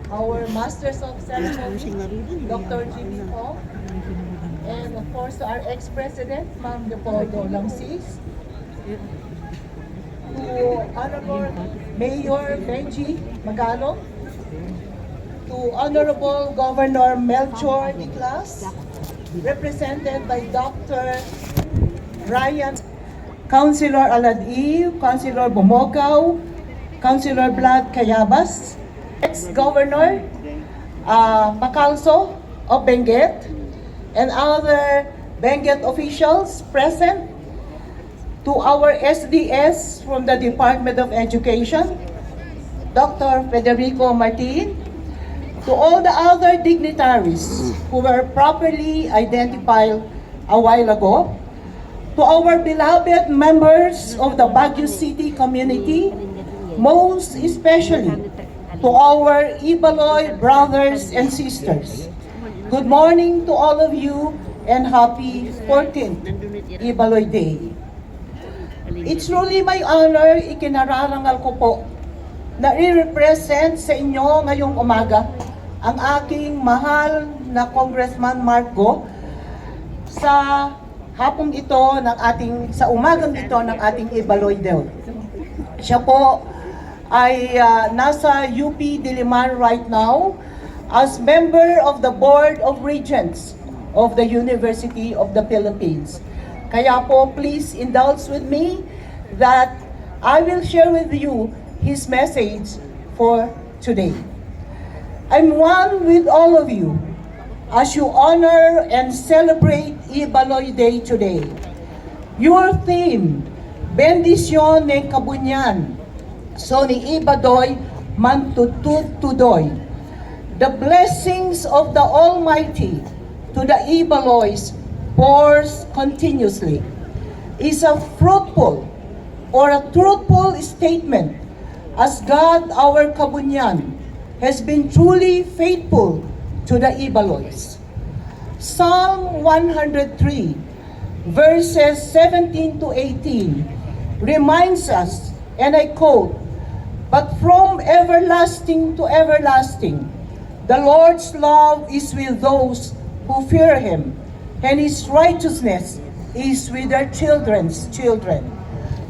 our Masters of Ceremony, Dr. Jimmy Paul, and of course our ex-president, Ma'am Leopoldo Lamsis, to Honorable Mayor Benji Magalong, to Honorable Governor Melchor Niklas, represented by Dr. Ryan, Councilor Alad-Eve, Councilor Bumogaw, Councilor Vlad Cayabas, ex-Governor Macalso of Benguet, and other Benguet officials present, to our SDS from the Department of Education, Dr. Federico Martin, to all the other dignitaries who were properly identified a while ago, to our beloved members of the Baguio City community, most especially to our Ibaloi brothers and sisters. Good morning to all of you and happy 14th Ibaloi Day. It's truly my honor, ikinararangal ko po na i-represent sa inyo ngayong umaga ang aking mahal na Congressman Marco sa hapong ito sa umagang ito ng ating Ibaloi Day. Siya po ay nasa UP Diliman right now as member of the Board of Regents of the University of the Philippines. Kaya po, please indulge with me that I will share with you his message for today. I'm one with all of you as you honor and celebrate Ibaloi Day today. Your theme, Bendisyon ng Kabunyan, so ni Ibadoy Mantututudoy. The blessings of the Almighty to the Ibalois pours continuously is a fruitful or a truthful statement as God our Kabunyan has been truly faithful to the Ibalois. Psalm 103 verses 17 to 18 reminds us, and I quote, "But from everlasting to everlasting, the Lord's love is with those who fear Him, and His righteousness is with their children's children,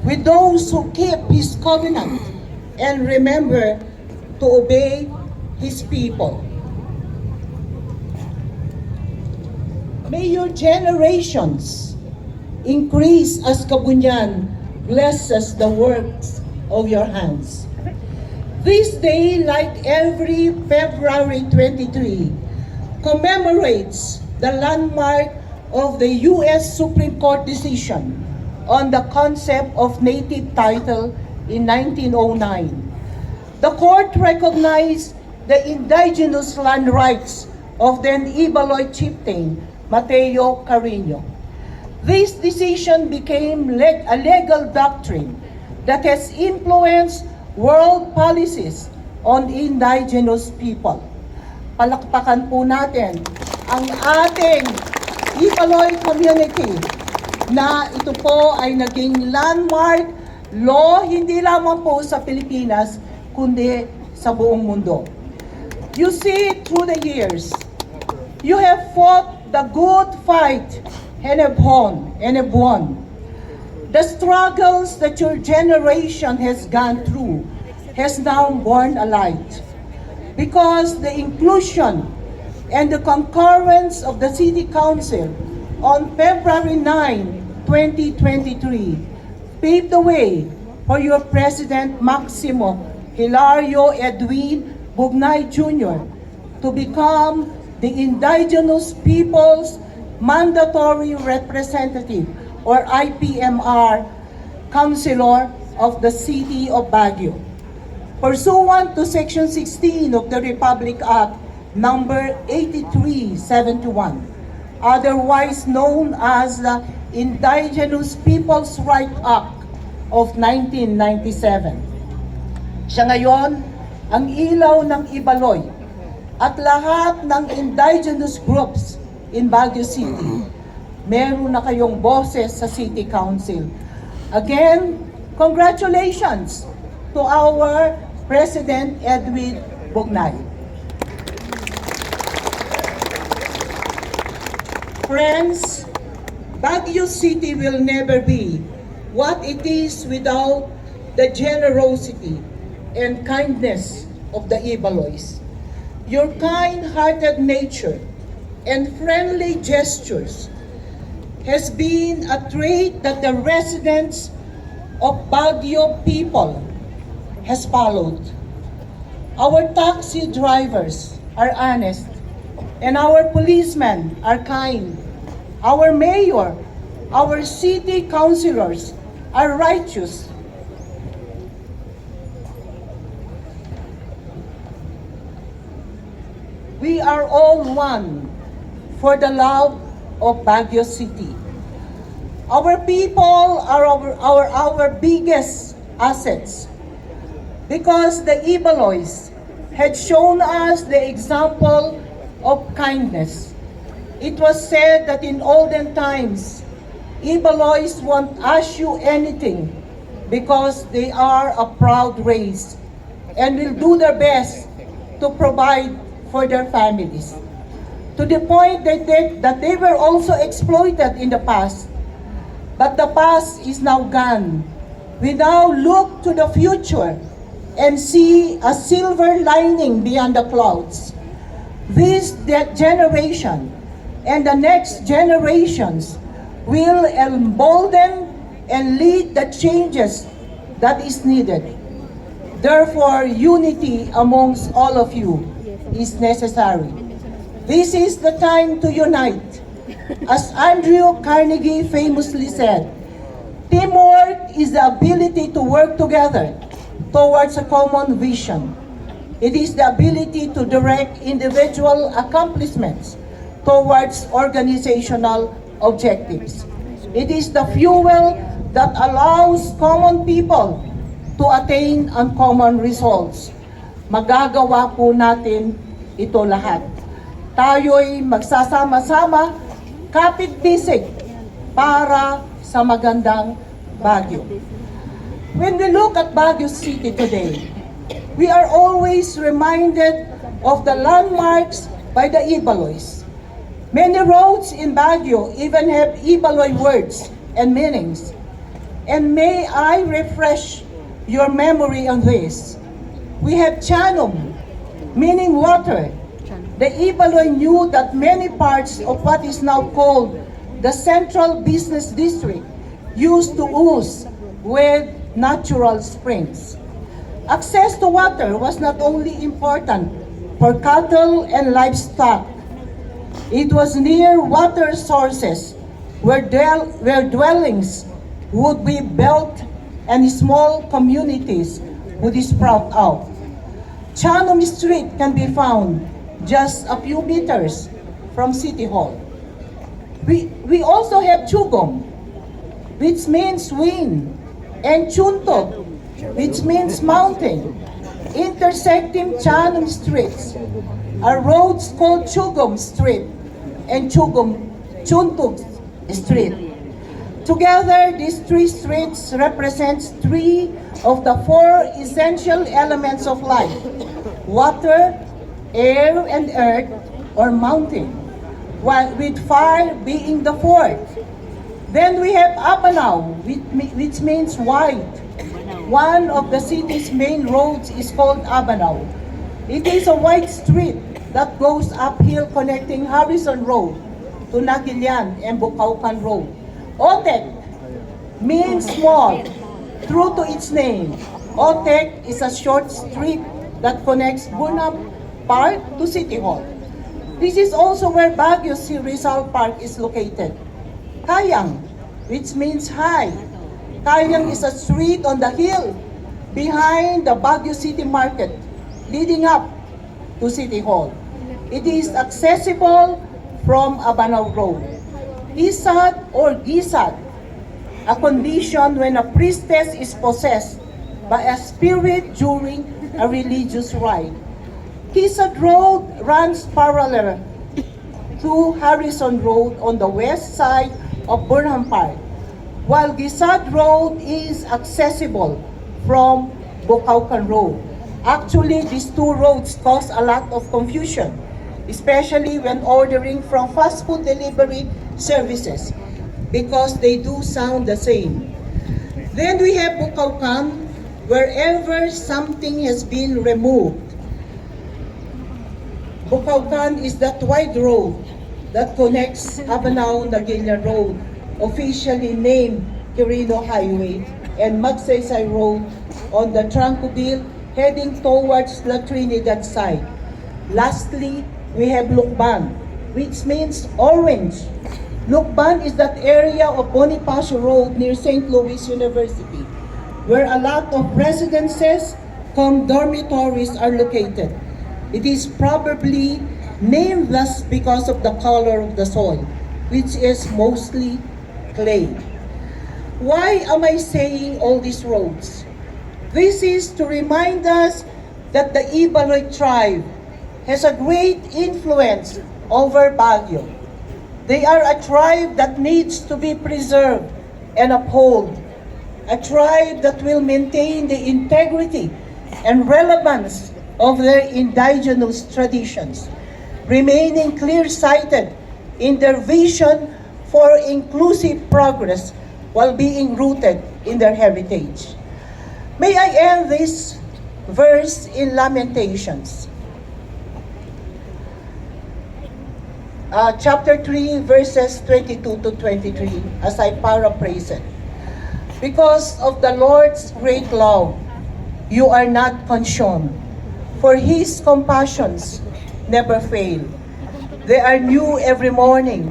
with those who keep His covenant and remember to obey His people." May your generations increase as Kabunyan blesses the works of your hands. This day, like every February 23, commemorates the landmark of the U.S. Supreme Court decision on the concept of native title in 1909. The court recognized the indigenous land rights of then Ibaloi chieftain Mateo Carino. This decision became a legal doctrine that has influenced world policies on indigenous people. Palakpakan po natin ang ating Ibaloi community na ito po ay naging landmark law hindi lamang po sa Pilipinas kundi sa buong mundo. You see, through the years, you have fought the good fight and have won. The struggles that your generation has gone through has now borne a light, because the inclusion and the concurrence of the City Council on February 9, 2023 paved the way for your President Maximo Hilario Edwin Bugnay Jr. to become the Indigenous Peoples Mandatory Representative or IPMR Councilor of the City of Baguio. Pursuant to Section 16 of the Republic Act number 8371, otherwise known as the Indigenous Peoples' Right Act of 1997. Siya ngayon ang ilaw ng Ibaloi at lahat ng indigenous groups in Baguio City. Meron na kayong boses sa City Council. Again, congratulations to our President Edwin Bugnay. Friends, Baguio City will never be what it is without the generosity and kindness of the Ibalois. Your kind-hearted nature and friendly gestures has been a trait that the residents of Baguio people has followed. Our taxi drivers are honest, and our policemen are kind. Our mayor, our city councilors are righteous. We are all one for the love of Baguio City. Our people are our biggest assets because the Ibalois had shown us the example of kindness. It was said that in olden times, Ibalois won't ask you anything because they are a proud race and will do their best to provide for their families. To the point that they were also exploited in the past. But the past is now gone. We now look to the future and see a silver lining beyond the clouds. This generation and the next generations will embolden and lead the changes that is needed. Therefore, unity amongst all of you is necessary. This is the time to unite. As Andrew Carnegie famously said, teamwork is the ability to work together towards a common vision. It is the ability to direct individual accomplishments towards organizational objectives. It is the fuel that allows common people to attain uncommon results. Magagawa po natin ito lahat. Tayo'y magsasama-sama, kapit-bisig para sa magandang Baguio. When we look at Baguio City today, we are always reminded of the landmarks by the Ibalois. Many roads in Baguio even have Ibaloi words and meanings. And may I refresh your memory on this. We have Chanum, meaning water. The Ibaloi knew that many parts of what is now called the Central Business District used to ooze with natural springs. Access to water was not only important for cattle and livestock. It was near water sources where dwellings would be built and small communities would sprout out. Chanum Street can be found just a few meters from City Hall. We also have Chugong, which means wind, and Chuntog, which means mountain. Intersecting Chanum streets are roads called Chugong Street and Chuntog Street. Together, these three streets represent three of the four essential elements of life: water, air, and earth, or mountain, while with fire being the fourth. Then we have Abanao, which means white. One of the city's main roads is called Abanao. It is a wide street that goes uphill connecting Harrison Road to Nagilian and Bukaucan Road. Otek means small, true to its name. Otek is a short street that connects Burnham Park to City Hall. This is also where Baguio Rizal Park is located. Kayang, which means high. Kayang is a street on the hill behind the Baguio City Market, leading up to City Hall. It is accessible from Abanao Road. Isad or Gisad, a condition when a priestess is possessed by a spirit during a religious rite. Gisad Road runs parallel to Harrison Road on the west side of Burnham Park, while Gisad Road is accessible from Bukaucan Road. Actually, these two roads cause a lot of confusion. especially when ordering from fast food delivery services, because they do sound the same. Then we have Bukawkan, wherever something has been removed. Bukawkan is that wide road that connects Abanao-Naguilya Road, officially named Quirino Highway, and Magsaysay Road on the Tranquil heading towards La Trinidad side. Lastly, we have Lukban, which means orange. Lukban is that area of Bonifacio Road near St. Louis University, where a lot of residences cum dormitories are located. It is probably named thus because of the color of the soil, which is mostly clay. Why am I saying all these roads? This is to remind us that the Ibaloi tribe has a great influence over Baguio. They are a tribe that needs to be preserved and upheld, a tribe that will maintain the integrity and relevance of their indigenous traditions, remaining clear-sighted in their vision for inclusive progress while being rooted in their heritage. May I end this verse in Lamentations, chapter 3, verses 22 to 23, as I paraphrase it. Because of the Lord's great love, you are not consumed, for His compassions never fail. They are new every morning.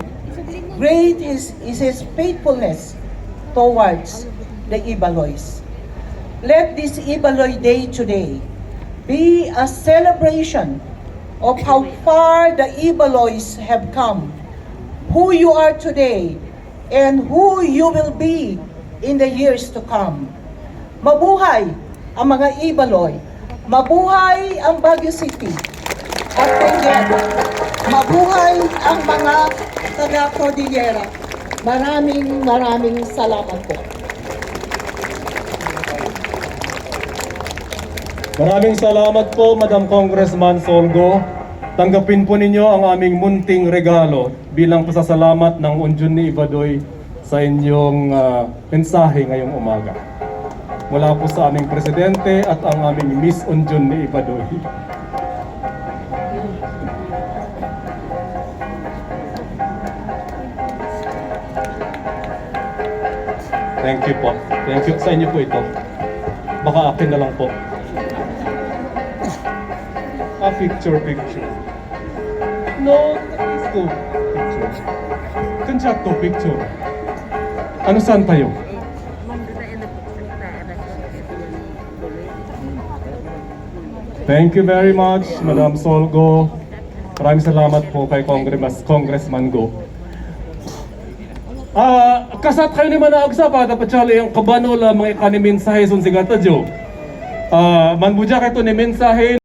Great is His faithfulness towards the Ibalois. Let this Ibaloi Day today be a celebration of how far the Ibalois have come, who you are today, and who you will be in the years to come. Mabuhay ang mga Ibaloi! Mabuhay ang Baguio City! At again, mabuhay ang mga taga-Cordillera! Maraming salamat po. Maraming salamat po, Madam Congressman Solgo. Tanggapin po ninyo ang aming munting regalo bilang pasasalamat ng Unjun ni Ibadoy sa inyong mensahe ngayong umaga. Mula po sa aming Presidente at ang aming Miss Unjun ni Ibadoy. Thank you po. Thank you sa inyo po ito. Baka akin na lang po. A picture. No, let's go. Picture. Kunchak to picture. Ano saan tayo? Thank you very much, Madam Solgo. Maraming salamat po kay Congressman Go. Kasat kayo ni Manaagsa pa dapat chali yung kabano la mga ikani mensahe sun sigata jo. Manbuja kayo ni mensahe